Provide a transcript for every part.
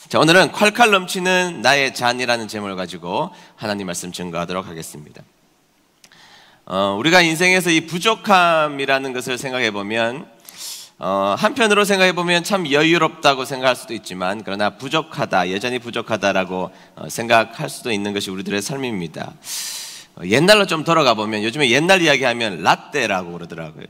자, 오늘은 콸콸 넘치는 나의 잔이라는 제목을 가지고 하나님 말씀 증거하도록 하겠습니다. 우리가 인생에서 이 부족함이라는 것을 생각해 보면 한편으로 생각해 보면 참 여유롭다고 생각할 수도 있지만, 그러나 부족하다, 여전히 부족하다라고 생각할 수도 있는 것이 우리들의 삶입니다. 옛날로 좀 돌아가 보면, 요즘에 옛날 이야기하면 라떼라고 그러더라고요.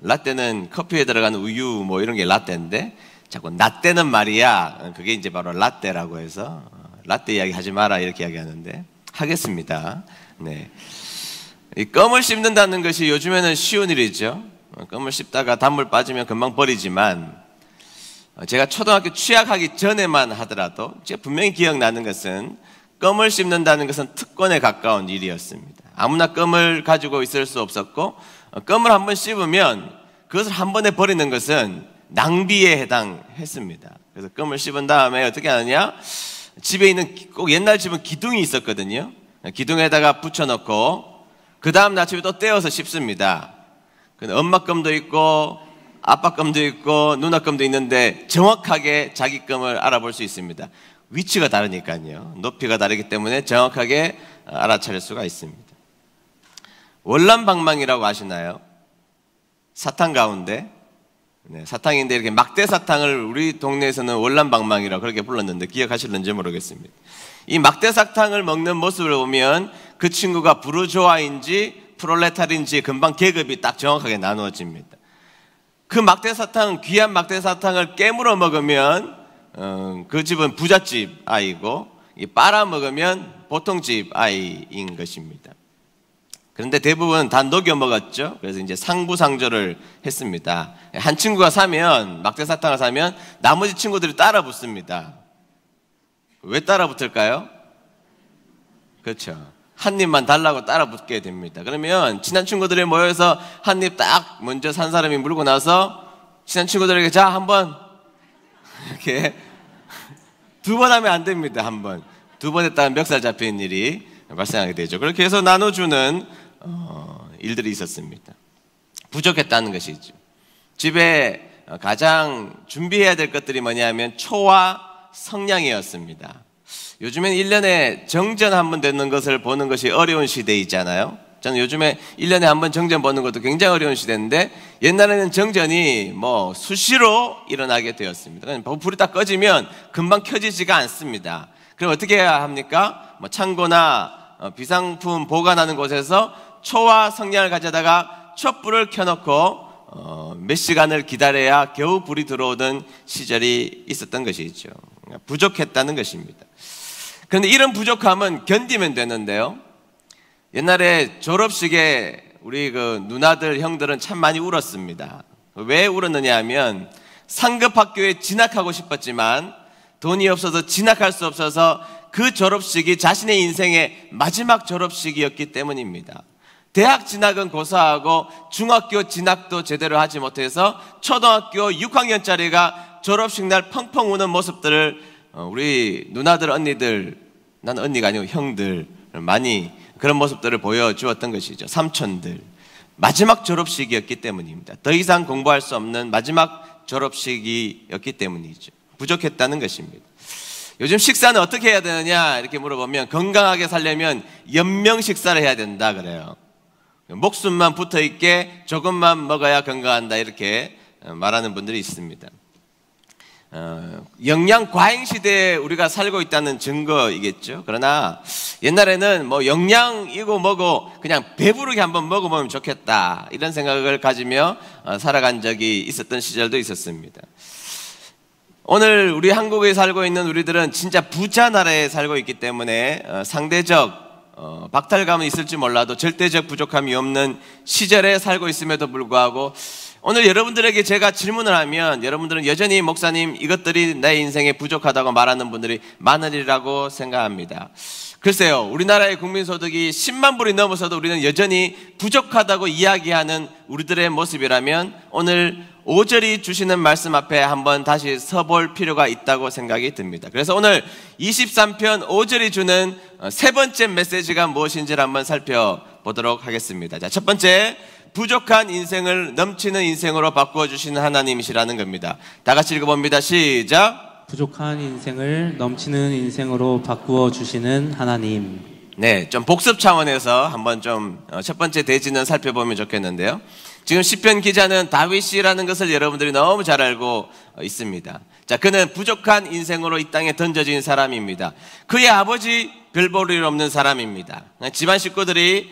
라떼는 커피에 들어가는 우유 뭐 이런 게 라떼인데, 자꾸 라떼는 말이야, 그게 이제 바로 라떼라고 해서 라떼 이야기 하지 마라 이렇게 이야기하는데 하겠습니다. 네. 이 껌을 씹는다는 것이 요즘에는 쉬운 일이죠. 껌을 씹다가 단물 빠지면 금방 버리지만, 제가 초등학교 취학하기 전에만 하더라도 제가 분명히 기억나는 것은 껌을 씹는다는 것은 특권에 가까운 일이었습니다. 아무나 껌을 가지고 있을 수 없었고, 껌을 한번 씹으면 그것을 한 번에 버리는 것은 낭비에 해당했습니다. 그래서 껌을 씹은 다음에 어떻게 하느냐, 집에 있는, 꼭 옛날 집은 기둥이 있었거든요. 기둥에다가 붙여놓고 그 다음 아침에 또 떼어서 씹습니다. 엄마 껌도 있고 아빠 껌도 있고 누나 껌도 있는데 정확하게 자기 껌을 알아볼 수 있습니다. 위치가 다르니까요. 높이가 다르기 때문에 정확하게 알아차릴 수가 있습니다. 월남방망이라고 아시나요? 사탕 가운데, 네, 사탕인데 이렇게 막대 사탕을 우리 동네에서는 월남방망이라고 그렇게 불렀는데 기억하실는지 모르겠습니다. 이 막대 사탕을 먹는 모습을 보면 그 친구가 부르조아인지 프롤레타리인지 금방 계급이 딱 정확하게 나누어집니다. 그 막대 사탕, 귀한 막대 사탕을 깨물어 먹으면 그 집은 부잣집 아이고, 빨아먹으면 보통 집 아이인 것입니다. 그런데 대부분 다 녹여 먹었죠. 그래서 이제 상부상조를 했습니다. 한 친구가 사면, 막대 사탕을 사면 나머지 친구들이 따라 붙습니다. 왜 따라 붙을까요? 그렇죠. 한 입만 달라고 따라 붙게 됩니다. 그러면 친한 친구들이 모여서 한 입 딱 먼저 산 사람이 물고 나서 친한 친구들에게 자, 한번 이렇게 두 번 하면 안 됩니다. 한 번. 두 번 했다가 멱살 잡히는 일이 발생하게 되죠. 그렇게 해서 나눠주는 일들이 있었습니다. 부족했다는 것이죠. 집에 가장 준비해야 될 것들이 뭐냐면 초와 성냥이었습니다. 요즘엔 1년에 정전 한 번 되는 것을 보는 것이 어려운 시대이잖아요. 저는 요즘에 1년에 한 번 정전 보는 것도 굉장히 어려운 시대인데, 옛날에는 정전이 뭐 수시로 일어나게 되었습니다. 불이 딱 꺼지면 금방 켜지지가 않습니다. 그럼 어떻게 해야 합니까? 뭐 창고나 비상품 보관하는 곳에서 초와 성냥을 가져다가 촛불을 켜놓고 몇 시간을 기다려야 겨우 불이 들어오던 시절이 있었던 것이죠. 부족했다는 것입니다. 그런데 이런 부족함은 견디면 되는데요, 옛날에 졸업식에 우리 그 누나들, 형들은 참 많이 울었습니다. 왜 울었느냐 하면 상급 학교에 진학하고 싶었지만 돈이 없어서 진학할 수 없어서 그 졸업식이 자신의 인생의 마지막 졸업식이었기 때문입니다. 대학 진학은 고사하고 중학교 진학도 제대로 하지 못해서 초등학교 6학년짜리가 졸업식 날 펑펑 우는 모습들을 우리 누나들, 언니들, 난 언니가 아니고 형들 많이 그런 모습들을 보여주었던 것이죠. 삼촌들. 마지막 졸업식이었기 때문입니다. 더 이상 공부할 수 없는 마지막 졸업식이었기 때문이죠. 부족했다는 것입니다. 요즘 식사는 어떻게 해야 되느냐 이렇게 물어보면 건강하게 살려면 연명 식사를 해야 된다 그래요. 목숨만 붙어있게 조금만 먹어야 건강한다 이렇게 말하는 분들이 있습니다. 영양 과잉 시대에 우리가 살고 있다는 증거이겠죠. 그러나 옛날에는 뭐 영양이고 뭐고 그냥 배부르게 한번 먹어보면 좋겠다 이런 생각을 가지며 살아간 적이 있었던 시절도 있었습니다. 오늘 우리 한국에 살고 있는 우리들은 진짜 부자 나라에 살고 있기 때문에 상대적 박탈감은 있을지 몰라도 절대적 부족함이 없는 시절에 살고 있음에도 불구하고, 오늘 여러분들에게 제가 질문을 하면 여러분들은 여전히 목사님 이것들이 내 인생에 부족하다고 말하는 분들이 많으리라고 생각합니다. 글쎄요, 우리나라의 국민소득이 10만 불이 넘어서도 우리는 여전히 부족하다고 이야기하는 우리들의 모습이라면 오늘 5절이 주시는 말씀 앞에 한번 다시 서볼 필요가 있다고 생각이 듭니다. 그래서 오늘 23편 5절이 주는 세 번째 메시지가 무엇인지를 한번 살펴보도록 하겠습니다. 자, 첫 번째, 부족한 인생을 넘치는 인생으로 바꾸어 주시는 하나님이시라는 겁니다. 다 같이 읽어봅니다. 시작. 부족한 인생을 넘치는 인생으로 바꾸어 주시는 하나님. 네, 좀 복습 차원에서 한번 좀 첫 번째 대지는 살펴보면 좋겠는데요. 지금 시편 기자는 다윗이라는 것을 여러분들이 너무 잘 알고 있습니다. 자, 그는 부족한 인생으로 이 땅에 던져진 사람입니다. 그의 아버지 별 볼 일 없는 사람입니다. 집안 식구들이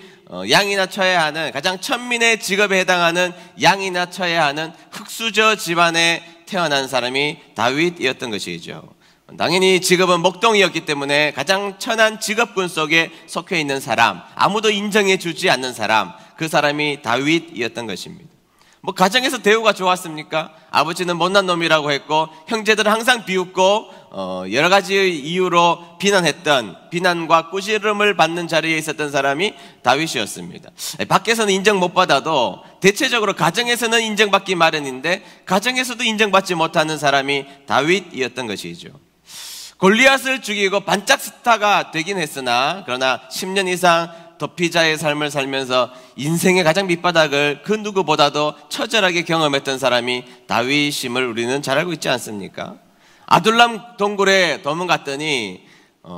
양이나 쳐야 하는, 가장 천민의 직업에 해당하는 양이나 쳐야 하는 흙수저 집안에 태어난 사람이 다윗이었던 것이죠. 당연히 직업은 목동이었기 때문에 가장 천한 직업군 속에 속해 있는 사람, 아무도 인정해 주지 않는 사람, 그 사람이 다윗이었던 것입니다. 뭐 가정에서 대우가 좋았습니까? 아버지는 못난 놈이라고 했고 형제들은 항상 비웃고 여러 가지 이유로 비난과 꾸지름을 받는 자리에 있었던 사람이 다윗이었습니다. 밖에서는 인정 못 받아도 대체적으로 가정에서는 인정받기 마련인데 가정에서도 인정받지 못하는 사람이 다윗이었던 것이죠. 골리앗을 죽이고 반짝 스타가 되긴 했으나 그러나 10년 이상 도피자의 삶을 살면서 인생의 가장 밑바닥을 그 누구보다도 처절하게 경험했던 사람이 다윗임을 우리는 잘 알고 있지 않습니까? 아둘람 동굴에 도망갔더니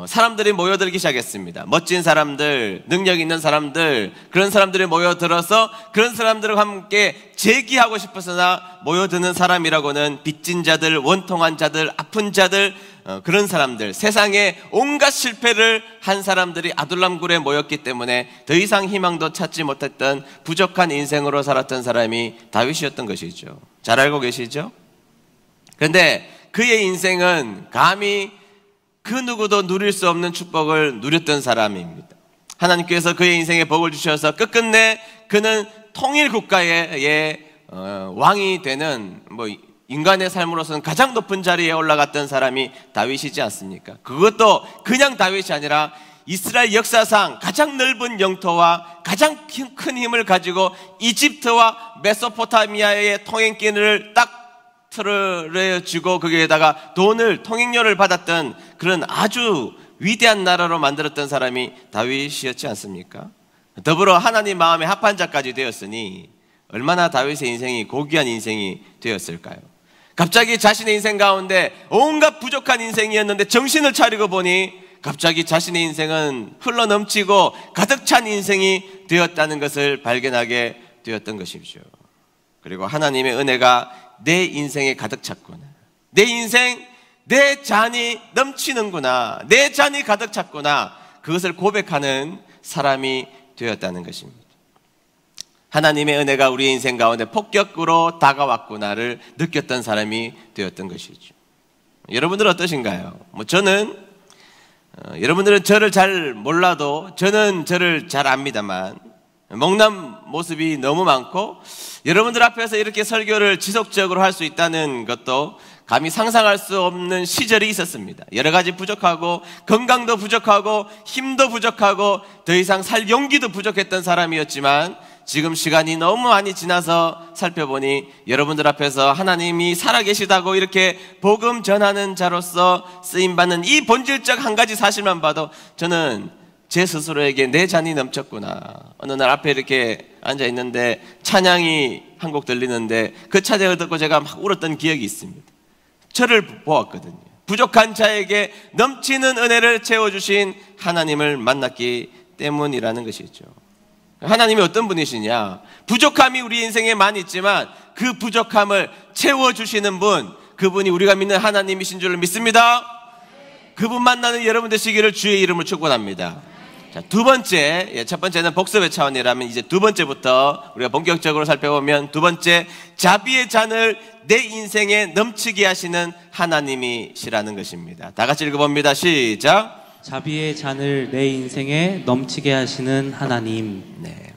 사람들이 모여들기 시작했습니다. 멋진 사람들, 능력 있는 사람들, 그런 사람들이 모여들어서 그런 사람들과 함께 재기하고 싶었으나 모여드는 사람이라고는 빚진 자들, 원통한 자들, 아픈 자들, 그런 사람들, 세상에 온갖 실패를 한 사람들이 아둘람굴에 모였기 때문에 더 이상 희망도 찾지 못했던 부족한 인생으로 살았던 사람이 다윗이었던 것이죠. 잘 알고 계시죠? 그런데 그의 인생은 감히 그 누구도 누릴 수 없는 축복을 누렸던 사람입니다. 하나님께서 그의 인생에 복을 주셔서 끝끝내 그는 통일 국가의 왕이 되는 인간의 삶으로서는 가장 높은 자리에 올라갔던 사람이 다윗이지 않습니까? 그것도 그냥 다윗이 아니라 이스라엘 역사상 가장 넓은 영토와 가장 큰 힘을 가지고 이집트와 메소포타미아의 통행길을 딱 틀어주고 거기에다가 통행료를 받았던 그런 아주 위대한 나라로 만들었던 사람이 다윗이었지 않습니까? 더불어 하나님 마음에 합한 자까지 되었으니 얼마나 다윗의 인생이 고귀한 인생이 되었을까요? 갑자기 자신의 인생 가운데 온갖 부족한 인생이었는데 정신을 차리고 보니 갑자기 자신의 인생은 흘러넘치고 가득 찬 인생이 되었다는 것을 발견하게 되었던 것이죠. 그리고 하나님의 은혜가 내 인생에 가득 찼구나, 내 인생, 내 잔이 넘치는구나, 내 잔이 가득 찼구나, 그것을 고백하는 사람이 되었다는 것입니다. 하나님의 은혜가 우리의 인생 가운데 폭격으로 다가왔구나를 느꼈던 사람이 되었던 것이죠. 여러분들은 어떠신가요? 저는 여러분들은 저를 잘 몰라도 저는 저를 잘 압니다만 먹는 모습이 너무 많고 여러분들 앞에서 이렇게 설교를 지속적으로 할 수 있다는 것도 감히 상상할 수 없는 시절이 있었습니다. 여러 가지 부족하고 건강도 부족하고 힘도 부족하고 더 이상 살 용기도 부족했던 사람이었지만 지금 시간이 너무 많이 지나서 살펴보니 여러분들 앞에서 하나님이 살아계시다고 이렇게 복음 전하는 자로서 쓰임받는 이 본질적 한 가지 사실만 봐도 저는 제 스스로에게 내 잔이 넘쳤구나. 어느 날 앞에 이렇게 앉아있는데 찬양이 한 곡 들리는데 그 찬양을 듣고 제가 막 울었던 기억이 있습니다. 저를 보았거든요. 부족한 자에게 넘치는 은혜를 채워주신 하나님을 만났기 때문이라는 것이죠. 하나님이 어떤 분이시냐? 부족함이 우리 인생에 많이 있지만 그 부족함을 채워주시는 분, 그분이 우리가 믿는 하나님이신 줄 믿습니다. 그분 만나는 여러분 되시기를 주의 이름으로 축원합니다. 자, 두 번째, 첫 번째는 복습의 차원이라면 이제 두 번째부터 우리가 본격적으로 살펴보면 두 번째, 자비의 잔을 내 인생에 넘치게 하시는 하나님이시라는 것입니다. 다 같이 읽어봅니다. 시작. 자비의 잔을 내 인생에 넘치게 하시는 하나님. 네.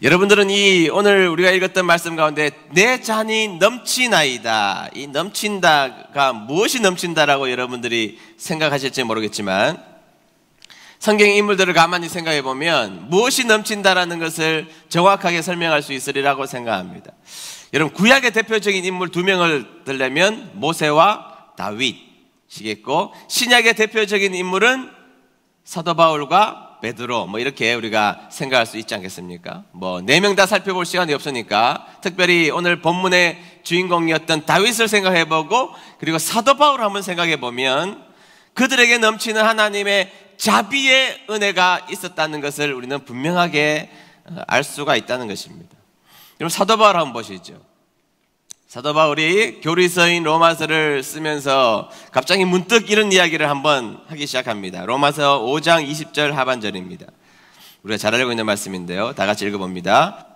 여러분들은 오늘 우리가 읽었던 말씀 가운데 내 잔이 넘치나이다, 이 넘친다가 무엇이 넘친다라고 여러분들이 생각하실지 모르겠지만 성경 인물들을 가만히 생각해 보면 무엇이 넘친다라는 것을 정확하게 설명할 수 있으리라고 생각합니다. 여러분, 구약의 대표적인 인물 두 명을 들려면 모세와 다윗이겠고, 신약의 대표적인 인물은 사도 바울과 베드로, 이렇게 우리가 생각할 수 있지 않겠습니까? 4명 다 살펴볼 시간이 없으니까 특별히 오늘 본문의 주인공이었던 다윗을 생각해보고 그리고 사도 바울을 한번 생각해보면 그들에게 넘치는 하나님의 자비의 은혜가 있었다는 것을 우리는 분명하게 알 수가 있다는 것입니다. 여러분 사도 바울 한번 보시죠. 사도 바울이 교리서인 로마서를 쓰면서 갑자기 문득 이런 이야기를 한번 하기 시작합니다. 로마서 5장 20절 하반절입니다. 우리가 잘 알고 있는 말씀인데요. 다 같이 읽어봅니다.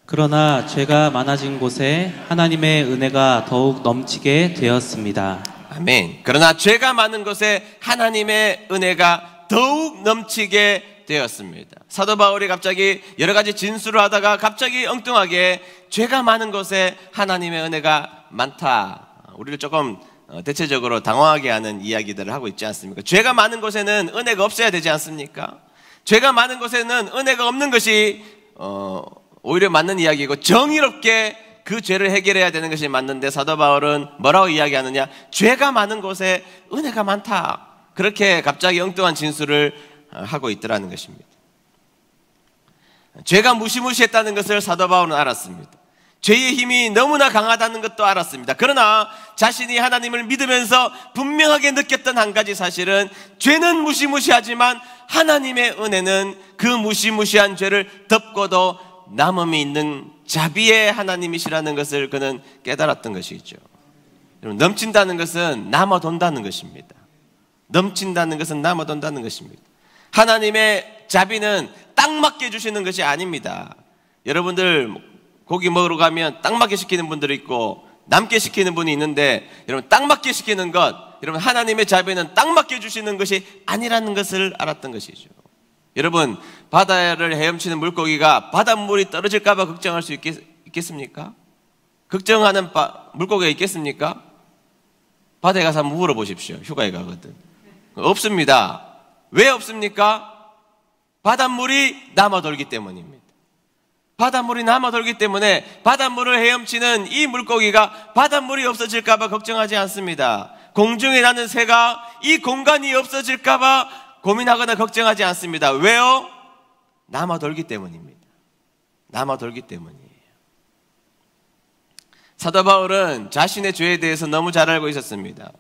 그러나 죄가 많아진 곳에 하나님의 은혜가 더욱 넘치게 되었습니다. 아멘. 그러나 죄가 많은 곳에 하나님의 은혜가 더욱 넘치게 되었습니다. 사도 바울이 갑자기 여러 가지 진술을 하다가 갑자기 엉뚱하게 죄가 많은 곳에 하나님의 은혜가 많다. 우리를 조금 대체적으로 당황하게 하는 이야기들을 하고 있지 않습니까? 죄가 많은 곳에는 은혜가 없어야 되지 않습니까? 죄가 많은 곳에는 은혜가 없는 것이 오히려 맞는 이야기고 정의롭게 그 죄를 해결해야 되는 것이 맞는데 사도 바울은 뭐라고 이야기하느냐? 죄가 많은 곳에 은혜가 많다. 그렇게 갑자기 엉뚱한 진술을 하고 있더라는 것입니다. 죄가 무시무시했다는 것을 사도 바울은 알았습니다. 죄의 힘이 너무나 강하다는 것도 알았습니다. 그러나 자신이 하나님을 믿으면서 분명하게 느꼈던 한 가지 사실은 죄는 무시무시하지만 하나님의 은혜는 그 무시무시한 죄를 덮고도 남음이 있는 자비의 하나님이시라는 것을 그는 깨달았던 것이죠. 넘친다는 것은 남아돈다는 것입니다. 넘친다는 것은 남아돈다는 것입니다. 하나님의 자비는 딱 맞게 주시는 것이 아닙니다. 여러분들 고기 먹으러 가면 딱 맞게 시키는 분들이 있고 남게 시키는 분이 있는데 여러분 딱 맞게 시키는 것, 여러분 하나님의 자비는 딱 맞게 주시는 것이 아니라는 것을 알았던 것이죠. 여러분 바다를 헤엄치는 물고기가 바닷물이 떨어질까 봐 걱정할 수 있겠습니까? 걱정하는 물고기가 있겠습니까? 바다에 가서 한번 물어보십시오. 휴가에 가거든. 없습니다. 왜 없습니까? 바닷물이 남아돌기 때문입니다. 바닷물이 남아돌기 때문에 바닷물을 헤엄치는 이 물고기가 바닷물이 없어질까 봐 걱정하지 않습니다. 공중에 나는 새가 이 공간이 없어질까 봐 고민하거나 걱정하지 않습니다. 왜요? 남아돌기 때문입니다. 남아돌기 때문이에요. 사도 바울은 자신의 죄에 대해서 너무 잘 알고 있었습니다.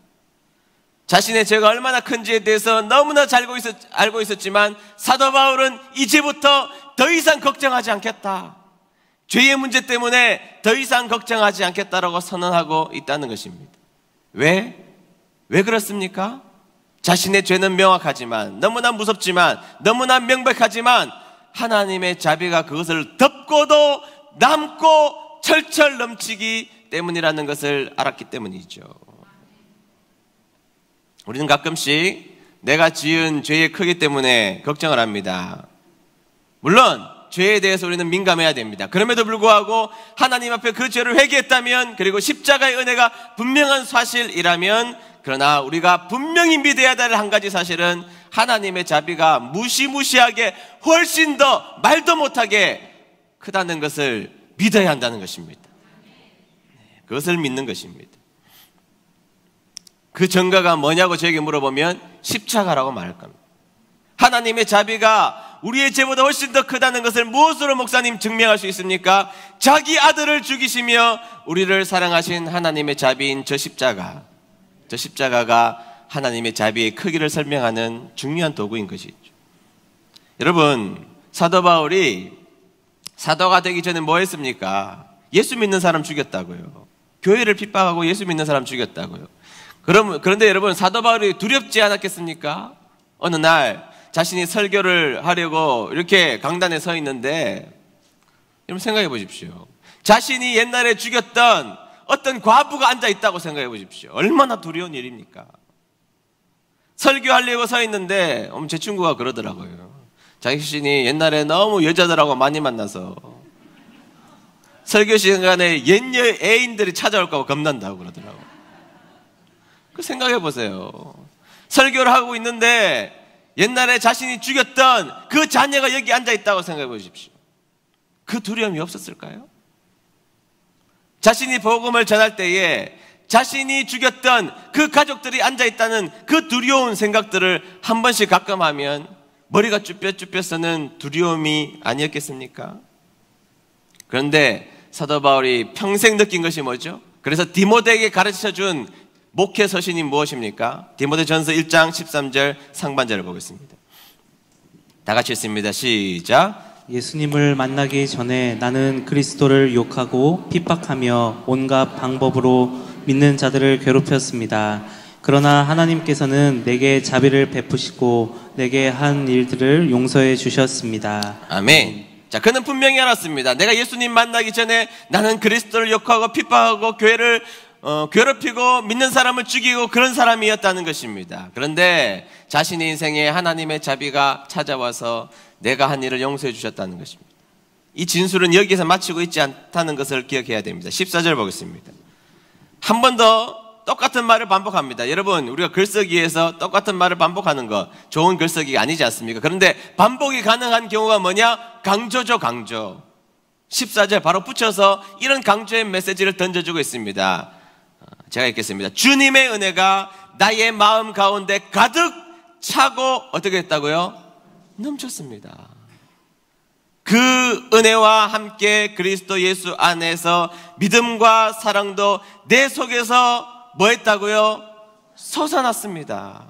자신의 죄가 얼마나 큰지에 대해서 너무나 잘 알고 있었지만 사도 바울은 이제부터 더 이상 걱정하지 않겠다. 죄의 문제 때문에 더 이상 걱정하지 않겠다라고 선언하고 있다는 것입니다. 왜 그렇습니까? 자신의 죄는 명확하지만 너무나 무섭지만 너무나 명백하지만 하나님의 자비가 그것을 덮고도 남고 철철 넘치기 때문이라는 것을 알았기 때문이죠. 우리는 가끔씩 내가 지은 죄의 크기 때문에 걱정을 합니다. 물론 죄에 대해서 우리는 민감해야 됩니다. 그럼에도 불구하고 하나님 앞에 그 죄를 회개했다면 그리고 십자가의 은혜가 분명한 사실이라면 그러나 우리가 분명히 믿어야 될 한 가지 사실은 하나님의 자비가 무시무시하게 훨씬 더 말도 못하게 크다는 것을 믿어야 한다는 것입니다. 그것을 믿는 것입니다. 그 증거가 뭐냐고 저에게 물어보면 십자가라고 말할 겁니다. 하나님의 자비가 우리의 죄보다 훨씬 더 크다는 것을 무엇으로 목사님 증명할 수 있습니까? 자기 아들을 죽이시며 우리를 사랑하신 하나님의 자비인 저 십자가가 하나님의 자비의 크기를 설명하는 중요한 도구인 것이죠. 여러분, 사도 바울이 사도가 되기 전에 뭐 했습니까? 예수 믿는 사람 죽였다고요. 교회를 핍박하고 예수 믿는 사람 죽였다고요. 그런데 여러분, 사도 바울이 두렵지 않았겠습니까? 어느 날 자신이 설교를 하려고 이렇게 강단에 서 있는데 여러분 생각해 보십시오. 자신이 옛날에 죽였던 어떤 과부가 앉아 있다고 생각해 보십시오. 얼마나 두려운 일입니까? 설교하려고 서 있는데 제 친구가 그러더라고요. 자신이 옛날에 너무 여자들하고 많이 만나서 설교 시간에 옛 애인들이 찾아올까 봐 겁난다고 그러더라고요. 그 생각해 보세요. 설교를 하고 있는데 옛날에 자신이 죽였던 그 자녀가 여기 앉아 있다고 생각해 보십시오. 그 두려움이 없었을까요? 자신이 복음을 전할 때에 자신이 죽였던 그 가족들이 앉아 있다는 그 두려운 생각들을 한 번씩 가끔 하면 머리가 쭈뼛쭈뼛 서는 두려움이 아니었겠습니까? 그런데 사도 바울이 평생 느낀 것이 뭐죠? 그래서 디모데에게 가르쳐준 목회 서신이 무엇입니까? 디모데전서 1장 13절 상반절을 보겠습니다. 다 같이 읽습니다. 시작. 예수님을 만나기 전에 나는 그리스도를 욕하고 핍박하며 온갖 방법으로 믿는 자들을 괴롭혔습니다. 그러나 하나님께서는 내게 자비를 베푸시고 내게 한 일들을 용서해 주셨습니다. 아멘. 자, 그는 분명히 알았습니다. 내가 예수님 만나기 전에 나는 그리스도를 욕하고 핍박하고 교회를 괴롭히고 믿는 사람을 죽이고 그런 사람이었다는 것입니다. 그런데 자신의 인생에 하나님의 자비가 찾아와서 내가 한 일을 용서해 주셨다는 것입니다. 이 진술은 여기에서 마치고 있지 않다는 것을 기억해야 됩니다. 14절 보겠습니다. 한 번 더 똑같은 말을 반복합니다. 여러분, 우리가 글쓰기에서 똑같은 말을 반복하는 거 좋은 글쓰기가 아니지 않습니까? 그런데 반복이 가능한 경우가 뭐냐? 강조죠, 강조. 14절 바로 붙여서 이런 강조의 메시지를 던져주고 있습니다. 제가 읽겠습니다. 주님의 은혜가 나의 마음 가운데 가득 차고 어떻게 했다고요? 넘쳤습니다. 그 은혜와 함께 그리스도 예수 안에서 믿음과 사랑도 내 속에서 뭐 했다고요? 솟아났습니다.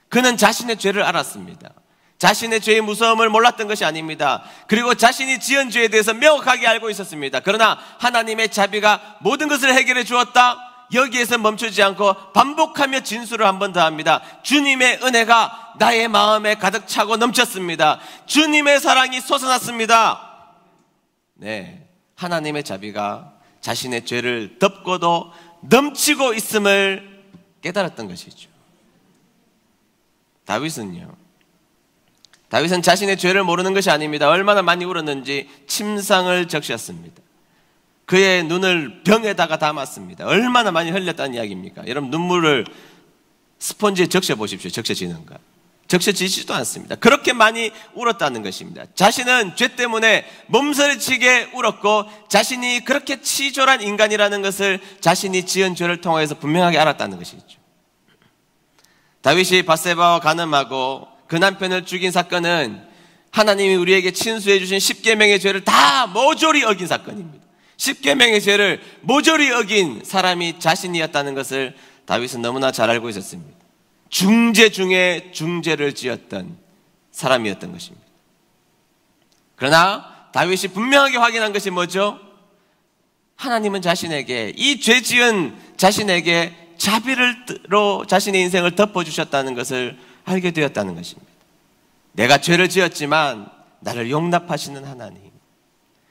그는 자신의 죄를 알았습니다. 자신의 죄의 무서움을 몰랐던 것이 아닙니다. 그리고 자신이 지은 죄에 대해서 명확하게 알고 있었습니다. 그러나 하나님의 자비가 모든 것을 해결해 주었다. 여기에서 멈추지 않고 반복하며 진술을 한 번 더 합니다. 주님의 은혜가 나의 마음에 가득 차고 넘쳤습니다. 주님의 사랑이 솟아났습니다. 네, 하나님의 자비가 자신의 죄를 덮고도 넘치고 있음을 깨달았던 것이죠. 다윗은 자신의 죄를 모르는 것이 아닙니다. 얼마나 많이 울었는지 침상을 적셨습니다. 그의 눈을 병에다가 담았습니다. 얼마나 많이 흘렸다는 이야기입니까? 여러분, 눈물을 스펀지에 적셔 보십시오. 적셔지는가? 적셔지지도 않습니다. 그렇게 많이 울었다는 것입니다. 자신은 죄 때문에 몸서리치게 울었고 자신이 그렇게 치졸한 인간이라는 것을 자신이 지은 죄를 통해서 분명하게 알았다는 것이죠. 다윗이 밧세바와 간음하고 그 남편을 죽인 사건은 하나님이 우리에게 친수해 주신 십계명의 죄를 다 모조리 어긴 사건입니다. 십계명의 죄를 모조리 어긴 사람이 자신이었다는 것을 다윗은 너무나 잘 알고 있었습니다. 중죄 중에 중죄를 지었던 사람이었던 것입니다. 그러나 다윗이 분명하게 확인한 것이 뭐죠? 하나님은 자신에게, 이 죄 지은 자신에게 자비로 자신의 인생을 덮어주셨다는 것을 알게 되었다는 것입니다. 내가 죄를 지었지만 나를 용납하시는 하나님,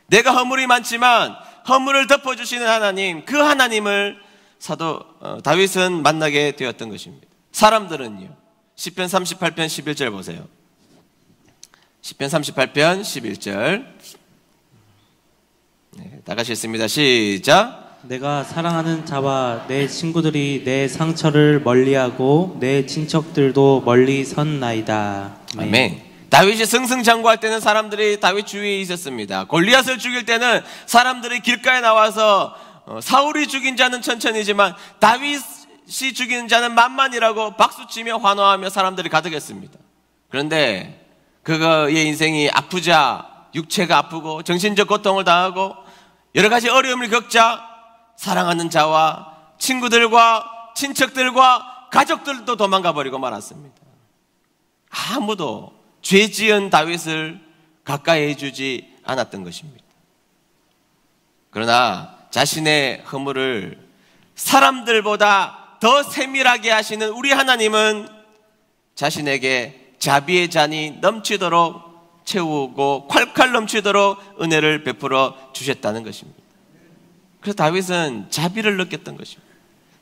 내가 허물이 많지만 허물을 덮어주시는 하나님, 그 하나님을 다윗은 만나게 되었던 것입니다. 사람들은요, 시편 38편 11절 보세요. 시편 38편 11절. 네, 다 같이 읽습니다. 시작. 내가 사랑하는 자와 내 친구들이 내 상처를 멀리하고 내 친척들도 멀리 섰나이다. 아멘. 다윗이 승승장구할 때는 사람들이 다윗 주위에 있었습니다. 골리앗을 죽일 때는 사람들이 길가에 나와서 사울이 죽인 자는 천천히지만 다윗이 죽인 자는 만만이라고 박수치며 환호하며 사람들이 가득했습니다. 그런데 그의 인생이 아프자 육체가 아프고 정신적 고통을 당하고 여러 가지 어려움을 겪자 사랑하는 자와 친구들과 친척들과 가족들도 도망가 버리고 말았습니다. 아무도 죄 지은 다윗을 가까이 해주지 않았던 것입니다. 그러나 자신의 허물을 사람들보다 더 세밀하게 하시는 우리 하나님은 자신에게 자비의 잔이 넘치도록 채우고 콸콸 넘치도록 은혜를 베풀어 주셨다는 것입니다. 그래서 다윗은 자비를 느꼈던 것입니다.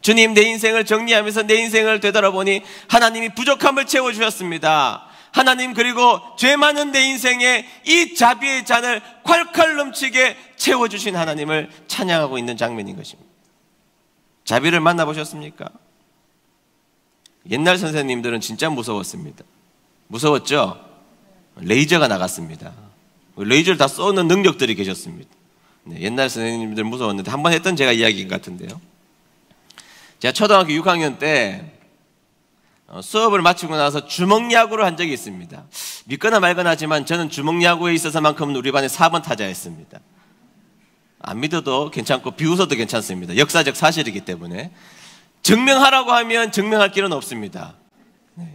주님, 내 인생을 정리하면서 내 인생을 되돌아보니 하나님이 부족함을 채워주셨습니다. 하나님, 그리고 죄 많은 내 인생에 이 자비의 잔을 콸콸 넘치게 채워주신 하나님을 찬양하고 있는 장면인 것입니다. 자비를 만나보셨습니까? 옛날 선생님들은 진짜 무서웠습니다. 무서웠죠? 레이저가 나갔습니다. 레이저를 다 쏘는 능력들이 계셨습니다. 네, 옛날 선생님들 무서웠는데 한번 했던 제가 이야기인 것 같은데요. 제가 초등학교 6학년 때 수업을 마치고 나서 주먹야구를 한 적이 있습니다. 믿거나 말거나 하지만 저는 주먹야구에 있어서만큼은 우리 반의 4번 타자였습니다. 안 믿어도 괜찮고 비웃어도 괜찮습니다. 역사적 사실이기 때문에. 증명하라고 하면 증명할 길은 없습니다. 네.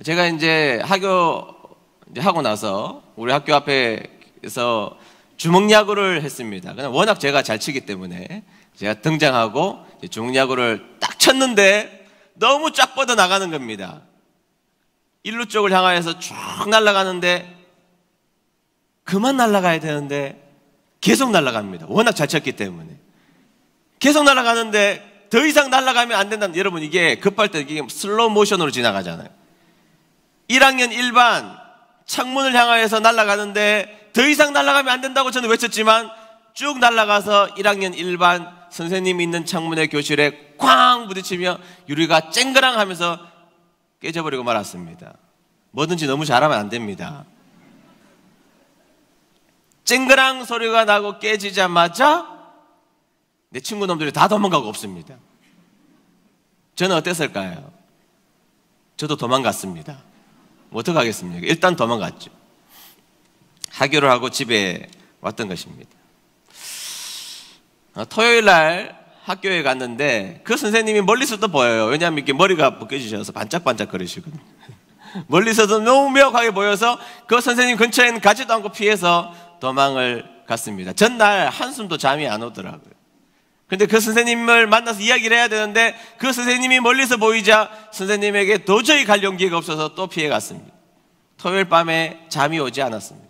제가 이제 하고 나서 우리 학교 앞에서 주먹야구를 했습니다. 그냥 워낙 제가 잘 치기 때문에 제가 등장하고 주먹야구를 딱 쳤는데 너무 쫙 뻗어 나가는 겁니다. 일루 쪽을 향하여서 쭉 날아가는데 그만 날아가야 되는데 계속 날아갑니다. 워낙 잘 쳤기 때문에. 계속 날아가는데 더 이상 날아가면 안 된다. 여러분, 이게 급할 때 이게 슬로우 모션으로 지나가잖아요. 1학년 1반 창문을 향하여서 날아가는데 더 이상 날아가면 안 된다고 저는 외쳤지만 쭉 날아가서 1학년 1반 선생님이 있는 창문의 교실에 쾅 부딪히며 유리가 쨍그랑 하면서 깨져버리고 말았습니다. 뭐든지 너무 잘하면 안 됩니다. 쨍그랑 소리가 나고 깨지자마자 내 친구 놈들이 다 도망가고 없습니다. 저는 어땠을까요? 저도 도망갔습니다. 뭐 어떡하겠습니까? 일단 도망갔죠. 하교를 하고 집에 왔던 것입니다. 토요일 날 학교에 갔는데 그 선생님이 멀리서도 보여요. 왜냐하면 이렇게 머리가 벗겨지셔서 반짝반짝 거리시거든요. 멀리서도 너무 명확하게 보여서 그 선생님 근처에는 가지도 않고 피해서 도망을 갔습니다. 전날 한숨도 잠이 안 오더라고요. 근데 그 선생님을 만나서 이야기를 해야 되는데 그 선생님이 멀리서 보이자 선생님에게 도저히 갈 용기가 없어서 또 피해 갔습니다. 토요일 밤에 잠이 오지 않았습니다.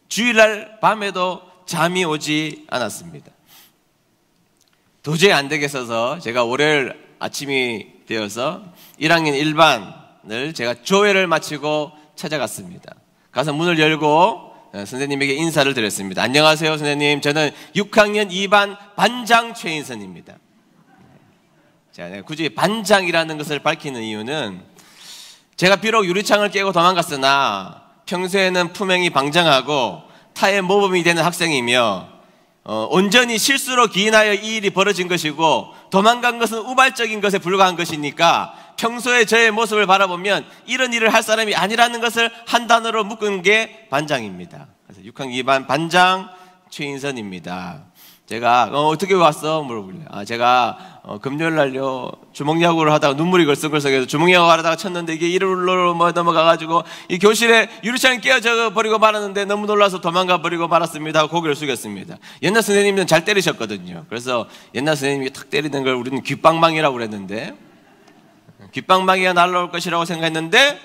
주일날 밤에도 잠이 오지 않았습니다. 도저히 안 되겠어서 제가 월요일 아침이 되어서 1학년 1반을 제가 조회를 마치고 찾아갔습니다. 가서 문을 열고 선생님에게 인사를 드렸습니다. 안녕하세요 선생님, 저는 6학년 2반 반장 최인선입니다. 자, 굳이 반장이라는 것을 밝히는 이유는 제가 비록 유리창을 깨고 도망갔으나 평소에는 품행이 방장하고 타의 모범이 되는 학생이며 온전히 실수로 기인하여 이 일이 벌어진 것이고 도망간 것은 우발적인 것에 불과한 것이니까 평소에 저의 모습을 바라보면 이런 일을 할 사람이 아니라는 것을 한 단어로 묶은 게 반장입니다. 그래서 6학년 2반 반장 최인선입니다. 제가 어떻게 왔어? 물어보래요. 제가 금요일 날요 주먹야구를 하다가 눈물이 걸썩걸썩해서 주먹야구 하다가 쳤는데 이게 일루로 넘어가가지고 이 교실에 유리창이 깨어져 버리고 말았는데 너무 놀라서 도망가 버리고 말았습니다. 고개를 숙였습니다. 옛날 선생님은 잘 때리셨거든요. 그래서 옛날 선생님이 탁 때리는 걸 우리는 귓방망이라고 그랬는데 귓방망이가 날라올 것이라고 생각했는데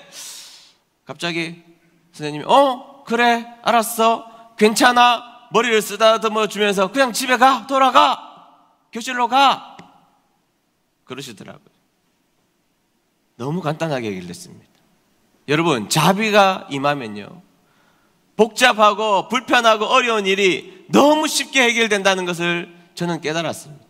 갑자기 선생님이 그래 알았어 괜찮아 머리를 쓰다듬어 주면서 그냥 집에 가 돌아가 교실로 가 그러시더라고요. 너무 간단하게 얘기를 했습니다. 여러분, 자비가 임하면요 복잡하고 불편하고 어려운 일이 너무 쉽게 해결된다는 것을 저는 깨달았습니다.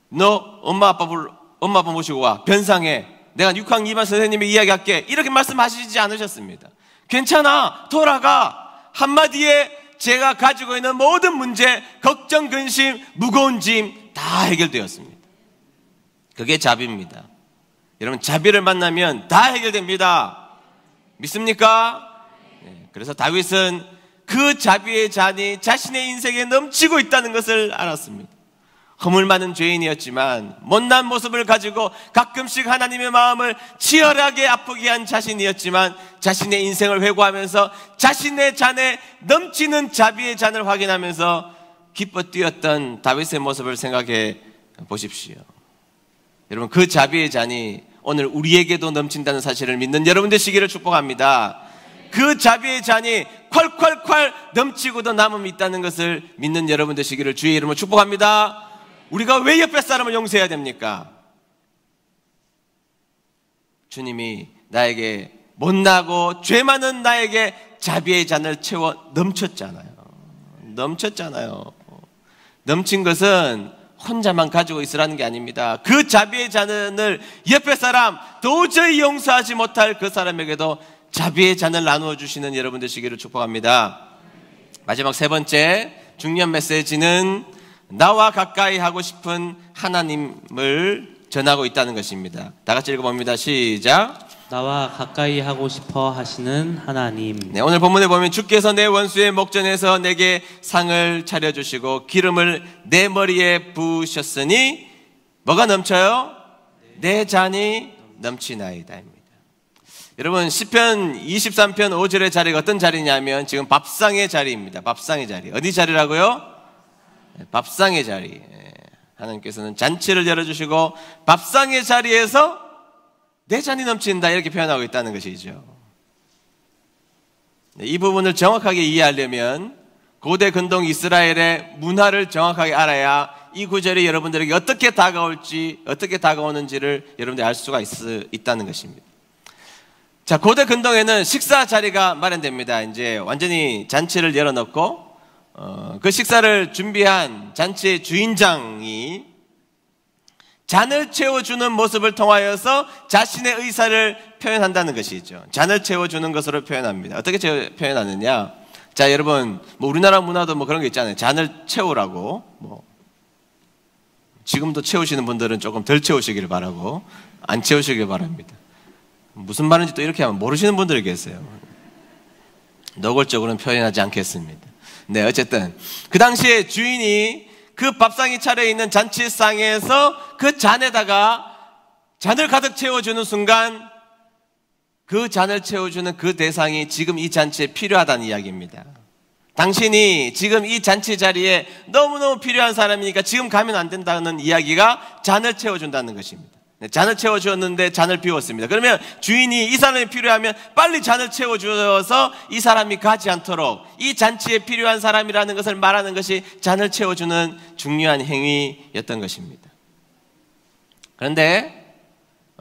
너 엄마 아빠 모시고 와 변상해 내가 6학년 2반 선생님이 이야기할게 이렇게 말씀하시지 않으셨습니다. 괜찮아 돌아가 한마디에 제가 가지고 있는 모든 문제, 걱정, 근심, 무거운 짐 다 해결되었습니다. 그게 자비입니다. 여러분, 자비를 만나면 다 해결됩니다. 믿습니까? 네, 그래서 다윗은 그 자비의 잔이 자신의 인생에 넘치고 있다는 것을 알았습니다. 허물 많은 죄인이었지만 못난 모습을 가지고 가끔씩 하나님의 마음을 치열하게 아프게 한 자신이었지만 자신의 인생을 회고하면서 자신의 잔에 넘치는 자비의 잔을 확인하면서 기뻐 뛰었던 다윗의 모습을 생각해 보십시오. 여러분, 그 자비의 잔이 오늘 우리에게도 넘친다는 사실을 믿는 여러분 되시기를 축복합니다. 그 자비의 잔이 콸콸콸 넘치고도 남음이 있다는 것을 믿는 여러분 되시기를 주의 이름으로 축복합니다. 우리가 왜 옆에 사람을 용서해야 됩니까? 주님이 나에게 못나고 죄 많은 나에게 자비의 잔을 채워 넘쳤잖아요. 넘친 것은 혼자만 가지고 있으라는 게 아닙니다. 그 자비의 잔을 옆에 사람 도저히 용서하지 못할 그 사람에게도 자비의 잔을 나누어 주시는 여러분 되시기를 축복합니다. 마지막 세 번째 중요한 메시지는 나와 가까이 하고 싶은 하나님을 전하고 있다는 것입니다. 다 같이 읽어봅니다. 시작. 나와 가까이 하고 싶어 하시는 하나님. 네, 오늘 본문에 보면 주께서 내 원수의 목전에서 내게 상을 차려주시고 기름을 내 머리에 부으셨으니 뭐가 넘쳐요? 내 잔이 넘치나이다입니다. 여러분 시편 23편 5절의 자리가 어떤 자리냐면 지금 밥상의 자리입니다. 밥상의 자리. 어디 자리라고요? 밥상의 자리. 하나님께서는 잔치를 열어주시고 밥상의 자리에서 내 잔이 넘친다 이렇게 표현하고 있다는 것이죠. 이 부분을 정확하게 이해하려면 고대 근동 이스라엘의 문화를 정확하게 알아야 이 구절이 여러분들에게 어떻게 다가올지, 어떻게 다가오는지를 여러분들이 알 수가 있다는 것입니다. 자, 고대 근동에는 식사 자리가 마련됩니다. 이제 완전히 잔치를 열어놓고 그 식사를 준비한 잔치의 주인장이 잔을 채워주는 모습을 통하여서 자신의 의사를 표현한다는 것이죠. 잔을 채워주는 것으로 표현합니다. 어떻게 표현하느냐? 자, 여러분, 우리나라 문화도 그런 게 있잖아요. 잔을 채우라고. 지금도 채우시는 분들은 조금 덜 채우시길 바라고, 안 채우시길 바랍니다. 무슨 말인지 또 이렇게 하면 모르시는 분들이 계세요. 노골적으로는 표현하지 않겠습니다. 네, 어쨌든 그 당시에 주인이 그 밥상이 차려있는 잔치상에서 그 잔에다가 잔을 가득 채워주는 순간 그 잔을 채워주는 그 대상이 지금 이 잔치에 필요하다는 이야기입니다. 당신이 지금 이 잔치 자리에 너무너무 필요한 사람이니까 지금 가면 안 된다는 이야기가 잔을 채워준다는 것입니다. 잔을 채워주었는데 잔을 비웠습니다. 그러면 주인이 이 사람이 필요하면 빨리 잔을 채워주어서 이 사람이 가지 않도록 이 잔치에 필요한 사람이라는 것을 말하는 것이 잔을 채워주는 중요한 행위였던 것입니다. 그런데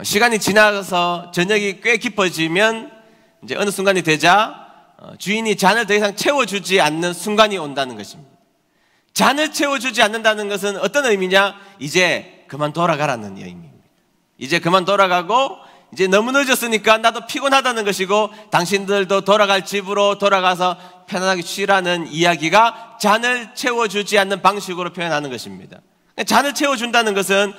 시간이 지나서 저녁이 꽤 깊어지면 이제 어느 순간이 되자 주인이 잔을 더 이상 채워주지 않는 순간이 온다는 것입니다. 잔을 채워주지 않는다는 것은 어떤 의미냐? 이제 그만 돌아가라는 의미입니다. 이제 그만 돌아가고 이제 너무 늦었으니까 나도 피곤하다는 것이고 당신들도 돌아갈 집으로 돌아가서 편안하게 쉬라는 이야기가 잔을 채워주지 않는 방식으로 표현하는 것입니다. 잔을 채워준다는 것은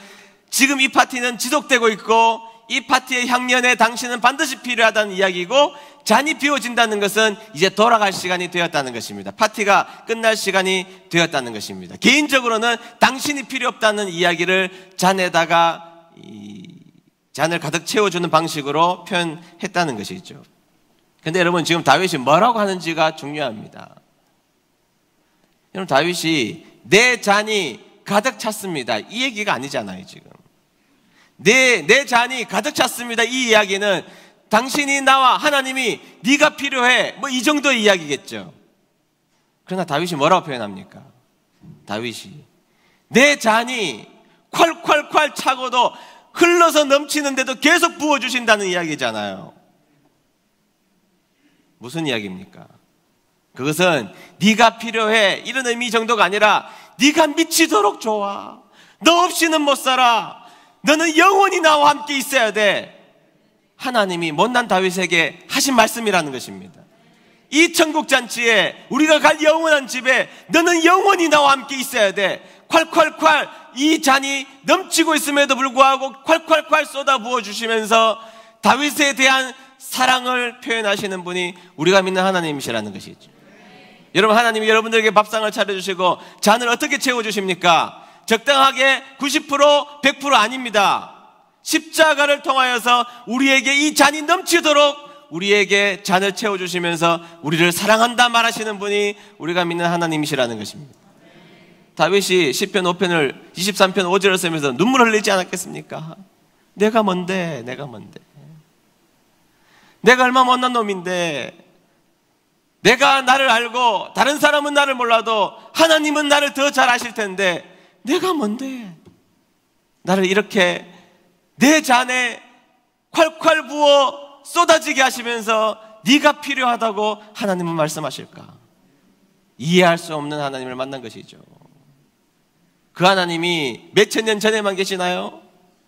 지금 이 파티는 지속되고 있고 이 파티의 향연에 당신은 반드시 필요하다는 이야기고 잔이 비워진다는 것은 이제 돌아갈 시간이 되었다는 것입니다. 파티가 끝날 시간이 되었다는 것입니다. 개인적으로는 당신이 필요 없다는 이야기를 잔에다가 잔을 가득 채워주는 방식으로 표현했다는 것이죠. 그런데 여러분 지금 다윗이 뭐라고 하는지가 중요합니다. 여러분 다윗이 내 잔이 가득 찼습니다 이 얘기가 아니잖아요. 지금 내 잔이 가득 찼습니다 이 이야기는 당신이 나와 하나님이 네가 필요해 이 정도의 이야기겠죠. 그러나 다윗이 뭐라고 표현합니까? 다윗이 내 잔이 콸콸콸 차고도 흘러서 넘치는데도 계속 부어주신다는 이야기잖아요. 무슨 이야기입니까? 그것은 네가 필요해 이런 의미 정도가 아니라 네가 미치도록 좋아. 너 없이는 못 살아. 너는 영원히 나와 함께 있어야 돼. 하나님이 못난 다윗에게 하신 말씀이라는 것입니다. 이 천국 잔치에 우리가 갈 영원한 집에 너는 영원히 나와 함께 있어야 돼. 콸콸콸 이 잔이 넘치고 있음에도 불구하고 콸콸콸 쏟아 부어주시면서 다윗에 대한 사랑을 표현하시는 분이 우리가 믿는 하나님이시라는 것이죠. 여러분 하나님이 여러분들에게 밥상을 차려주시고 잔을 어떻게 채워주십니까? 적당하게 90% 100% 아닙니다. 십자가를 통하여서 우리에게 이 잔이 넘치도록 우리에게 잔을 채워주시면서 우리를 사랑한다 말하시는 분이 우리가 믿는 하나님이시라는 것입니다. 다윗이 시편 5편을 23편 5절을 쓰면서 눈물을 흘리지 않았겠습니까? 내가 뭔데 내가 얼마 못난 놈인데 내가 나를 알고 다른 사람은 나를 몰라도 하나님은 나를 더 잘 아실 텐데 내가 뭔데 나를 이렇게 내 잔에 콸콸 부어 쏟아지게 하시면서 네가 필요하다고 하나님은 말씀하실까? 이해할 수 없는 하나님을 만난 것이죠. 그 하나님이 몇천 년 전에만 계시나요?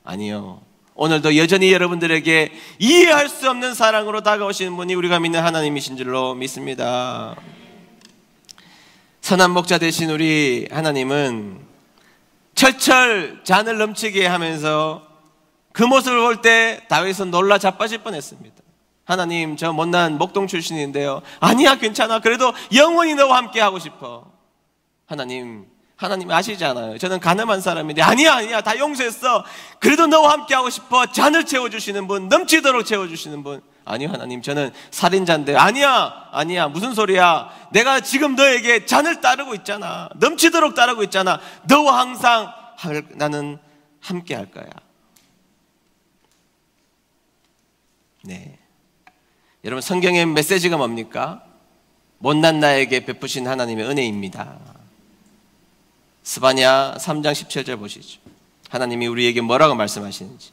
아니요. 오늘도 여전히 여러분들에게 이해할 수 없는 사랑으로 다가오시는 분이 우리가 믿는 하나님이신 줄로 믿습니다. 선한 목자 되신 우리 하나님은 철철 잔을 넘치게 하면서 그 모습을 볼 때 다윗은 놀라 자빠질 뻔했습니다. 하나님, 저 못난 목동 출신인데요. 아니야, 괜찮아. 그래도 영원히 너와 함께 하고 싶어. 하나님 아시잖아요. 저는 가늠한 사람인데 아니야, 다 용서했어. 그래도 너와 함께 하고 싶어. 잔을 채워주시는 분, 넘치도록 채워주시는 분. 아니요, 하나님, 저는 살인자인데 아니야, 무슨 소리야. 내가 지금 너에게 잔을 따르고 있잖아. 넘치도록 따르고 있잖아. 너와 항상 나는 함께 할 거야. 네, 여러분, 성경의 메시지가 뭡니까? 못난 나에게 베푸신 하나님의 은혜입니다. 스바냐 3장 17절 보시죠. 하나님이 우리에게 뭐라고 말씀하시는지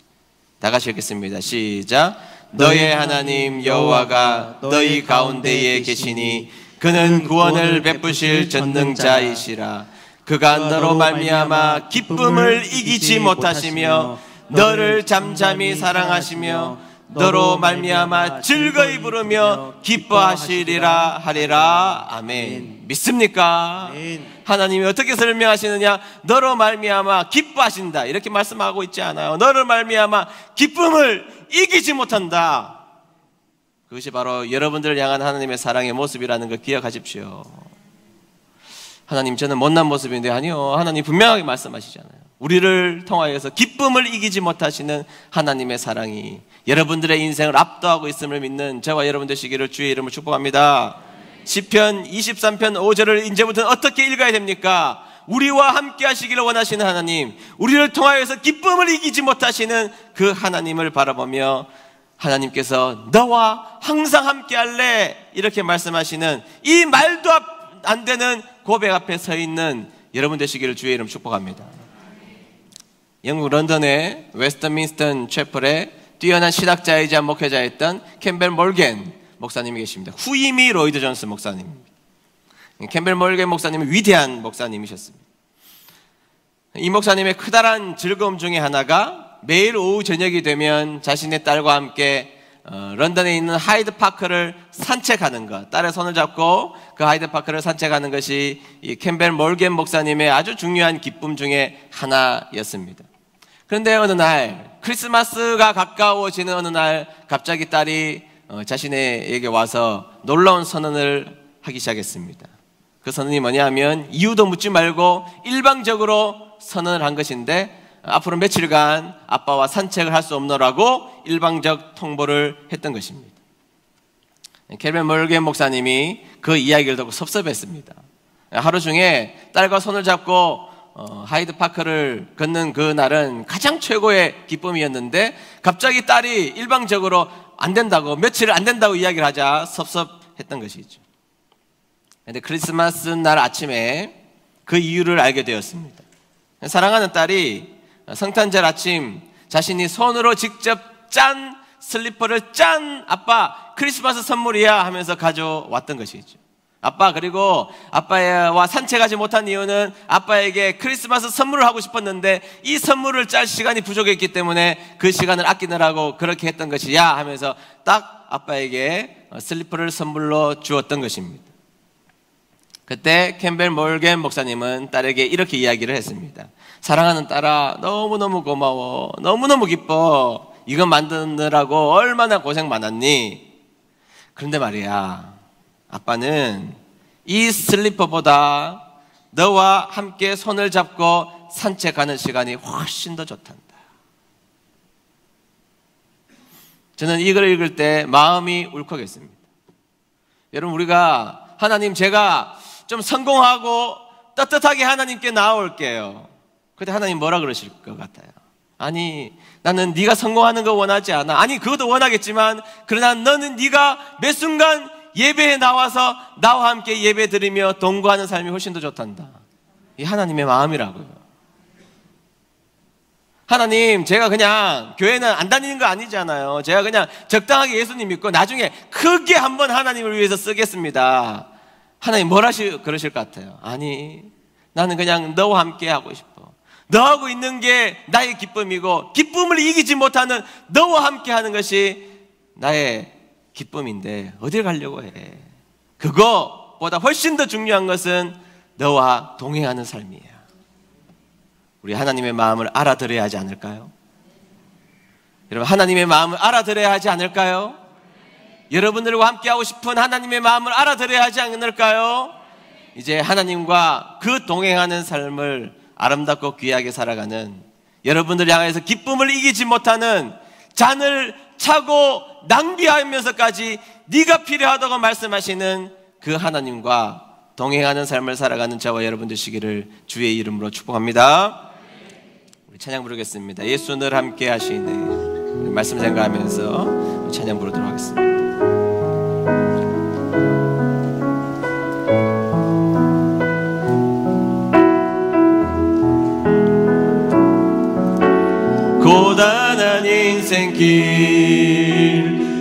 다 같이 읽겠습니다. 시작. 너의 하나님 여호와가 너희 가운데에 계시니 그는 구원을 베푸실 전능자이시라. 그가 너로 말미암아 기쁨을 이기지 못하시며 너를 잠잠히 사랑하시며 너로 말미암아 즐거이 부르며 기뻐하시리라 하리라. 아멘. 믿습니까? 아멘. 하나님이 어떻게 설명하시느냐? 너로 말미암아 기뻐하신다, 이렇게 말씀하고 있지 않아요. 너로 말미암아 기쁨을 이기지 못한다. 그것이 바로 여러분들을 향한 하나님의 사랑의 모습이라는 걸 기억하십시오. 하나님, 저는 못난 모습인데 아니요, 하나님 분명하게 말씀하시잖아요. 우리를 통하여서 기쁨을 이기지 못하시는 하나님의 사랑이 여러분들의 인생을 압도하고 있음을 믿는 저와 여러분 되시기를 주의 이름으로 축복합니다. 시편 23편 5절을 이제부터는 어떻게 읽어야 됩니까? 우리와 함께 하시기를 원하시는 하나님, 우리를 통하여서 기쁨을 이기지 못하시는 그 하나님을 바라보며 하나님께서 너와 항상 함께 할래, 이렇게 말씀하시는 이 말도 안 되는 고백 앞에 서 있는 여러분 되시기를 주의 이름 축복합니다. 영국 런던의 웨스트민스턴 채플에 뛰어난 신학자이자 목회자였던 캠벨 몰겐 목사님이 계십니다. 후이미 로이드 존스 목사님입니다. 캠벨 몰겐 목사님은 위대한 목사님이셨습니다. 이 목사님의 커다란 즐거움 중에 하나가 매일 오후 저녁이 되면 자신의 딸과 함께 런던에 있는 하이드 파크를 산책하는 것, 딸의 손을 잡고 그 하이드 파크를 산책하는 것이 이 캠벨 몰겐 목사님의 아주 중요한 기쁨 중에 하나였습니다. 그런데 어느 날, 크리스마스가 가까워지는 어느 날 갑자기 딸이 자신에게 와서 놀라운 선언을 하기 시작했습니다. 그 선언이 뭐냐면 이유도 묻지 말고 일방적으로 선언을 한 것인데, 앞으로 며칠간 아빠와 산책을 할 수 없노라고 일방적 통보를 했던 것입니다. 캠벨 몰겐 목사님이 그 이야기를 듣고 섭섭했습니다. 하루 중에 딸과 손을 잡고 하이드 파크를 걷는 그 날은 가장 최고의 기쁨이었는데, 갑자기 딸이 일방적으로 안 된다고, 며칠 안 된다고 이야기를 하자 섭섭했던 것이죠. 그런데 크리스마스 날 아침에 그 이유를 알게 되었습니다. 사랑하는 딸이 성탄절 아침 자신이 손으로 직접 짠 슬리퍼를 짠 아빠 크리스마스 선물이야 하면서 가져왔던 것이죠. 아빠, 그리고 아빠와 산책하지 못한 이유는 아빠에게 크리스마스 선물을 하고 싶었는데 이 선물을 짤 시간이 부족했기 때문에 그 시간을 아끼느라고 그렇게 했던 것이야 하면서 딱 아빠에게 슬리퍼를 선물로 주었던 것입니다. 그때 캠벨 몰겐 목사님은 딸에게 이렇게 이야기를 했습니다. 사랑하는 딸아, 너무너무 고마워. 너무너무 기뻐. 이거 만드느라고 얼마나 고생 많았니? 그런데 말이야, 아빠는 이 슬리퍼보다 너와 함께 손을 잡고 산책하는 시간이 훨씬 더 좋단다. 저는 이걸 읽을 때 마음이 울컥했습니다. 여러분, 우리가 하나님, 제가 좀 성공하고 떳떳하게 하나님께 나아올게요. 그때 하나님 뭐라 그러실 것 같아요? 아니, 나는 네가 성공하는 거 원하지 않아. 아니, 그것도 원하겠지만 그러나 너는 네가 매 순간 예배에 나와서 나와 함께 예배 드리며 동거하는 삶이 훨씬 더 좋단다. 이 하나님의 마음이라고요. 하나님, 제가 그냥 교회는 안 다니는 거 아니잖아요. 제가 그냥 적당하게 예수님 믿고 나중에 크게 한번 하나님을 위해서 쓰겠습니다. 하나님 뭐라 그러실 것 같아요? 아니, 나는 그냥 너와 함께 하고 싶어. 너하고 있는 게 나의 기쁨이고, 기쁨을 이기지 못하는 너와 함께 하는 것이 나의 기쁨인데 어딜 가려고 해? 그거보다 훨씬 더 중요한 것은 너와 동행하는 삶이야. 우리 하나님의 마음을 알아들어야 하지 않을까요? 여러분, 하나님의 마음을 알아들어야 하지 않을까요? 여러분들과 함께하고 싶은 하나님의 마음을 알아들어야 하지 않을까요? 이제 하나님과 그 동행하는 삶을 아름답고 귀하게 살아가는, 여러분들 향해서 기쁨을 이기지 못하는, 잔을 차고 낭비하면서까지 네가 필요하다고 말씀하시는 그 하나님과 동행하는 삶을 살아가는 저와 여러분 되시기를 주의 이름으로 축복합니다. 우리 찬양 부르겠습니다. 예수 늘 함께 하시네. 우리 말씀 생각하면서 찬양 부르도록 하겠습니다. 고단한 인생길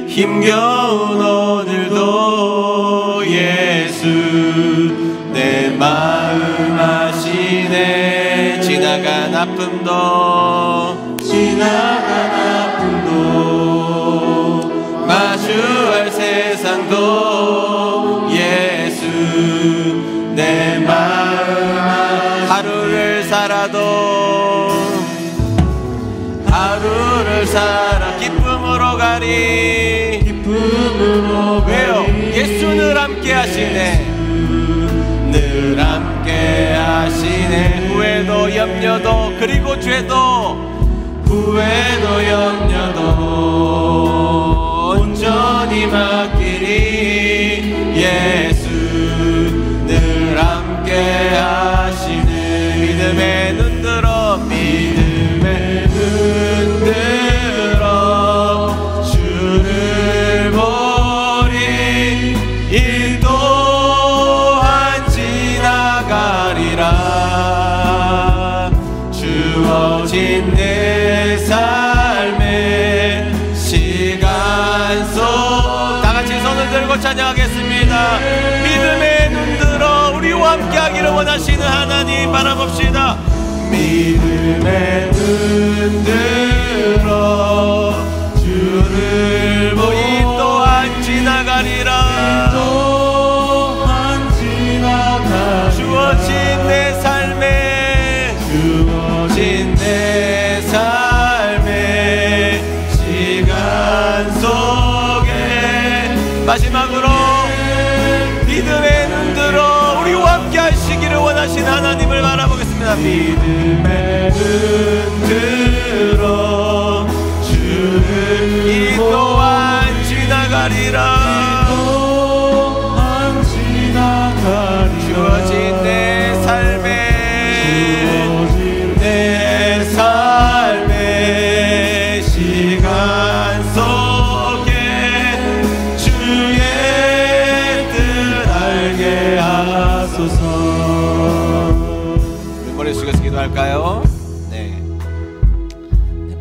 힘겨운 오늘도 예수 내 마음 아시네. 지나간 아픔도 마주할 세상도 예수 내 마음 하루를 살아 기쁨으로 가리. 왜요? 예수 늘 함께 하시네. 늘 함께 하시네. 후회도 염려도 그리고 죄도 염려도 온전히 맡기리. 예수 늘 함께 하시네. 믿음의 눈 들어 주를 보리. 이 또한 지나가리라. 주어진 내 삶의 시간 속 다같이 손을 들고 찬양하겠습니다. 믿음의 눈 들어 우리와 함께하기를 원하시는 하나님 바라봅시다. 믿음의 눈 들어 주를 보이. 또한 지나가리라. 주어진 내 삶의 시간 속에 마지막으로 믿음의 눈 들어 우리와 함께 하시기를 원하신 하나님을 바라보겠습니다. 믿음의 눈 들어 주를 이 또한 지나가리라. 주어진 내 삶의 시간 속에 주의 뜻 알게 하소서. 우리 머리 숙여서 기도할까요? 네.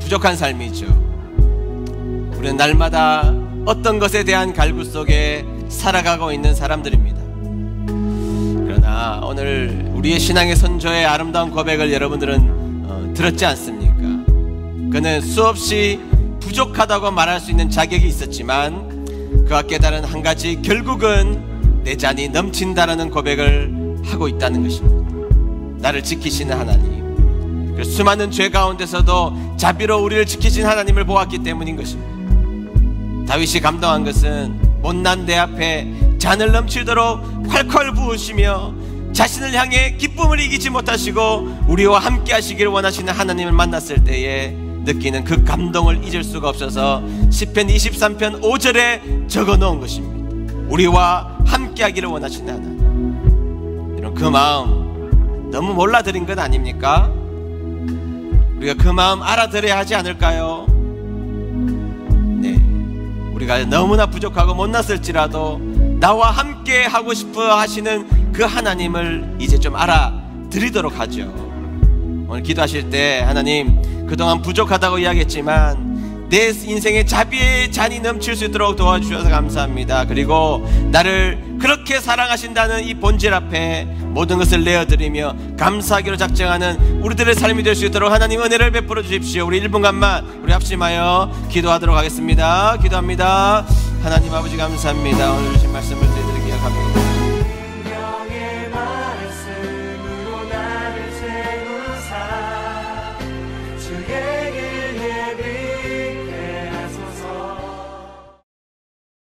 부족한 삶이죠. 우리는 날마다 어떤 것에 대한 갈구 속에 살아가고 있는 사람들입니다. 그러나 오늘 우리의 신앙의 선조의 아름다운 고백을 여러분들은 들었지 않습니까? 그는 수없이 부족하다고 말할 수 있는 자격이 있었지만 그와 깨달은 한 가지, 결국은 내 잔이 넘친다라는 고백을 하고 있다는 것입니다. 나를 지키시는 하나님, 수많은 죄 가운데서도 자비로 우리를 지키신 하나님을 보았기 때문인 것입니다. 다윗이 감동한 것은 못난 내 앞에 잔을 넘치도록 콸콸 부으시며 자신을 향해 기쁨을 이기지 못하시고 우리와 함께 하시기를 원하시는 하나님을 만났을 때에 느끼는 그 감동을 잊을 수가 없어서 시편 23편 5절에 적어놓은 것입니다. 우리와 함께 하기를 원하시는 하나님. 이런 그 마음 너무 몰라드린 것 아닙니까? 우리가 그 마음 알아들어야 하지 않을까요? 네, 우리가 너무나 부족하고 못났을지라도 나와 함께 하고 싶어 하시는 그 하나님을 이제 좀 알아드리도록 하죠. 오늘 기도하실 때 하나님, 그동안 부족하다고 이야기했지만 내 인생에 자비의 잔이 넘칠 수 있도록 도와주셔서 감사합니다. 그리고 나를 그렇게 사랑하신다는 이 본질 앞에 모든 것을 내어드리며 감사하기로 작정하는 우리들의 삶이 될 수 있도록 하나님 은혜를 베풀어 주십시오. 우리 1분간만 우리 합심하여 기도하도록 하겠습니다. 기도합니다. 하나님 아버지 감사합니다. 오늘 주신 말씀을 저희들이 기억합니다.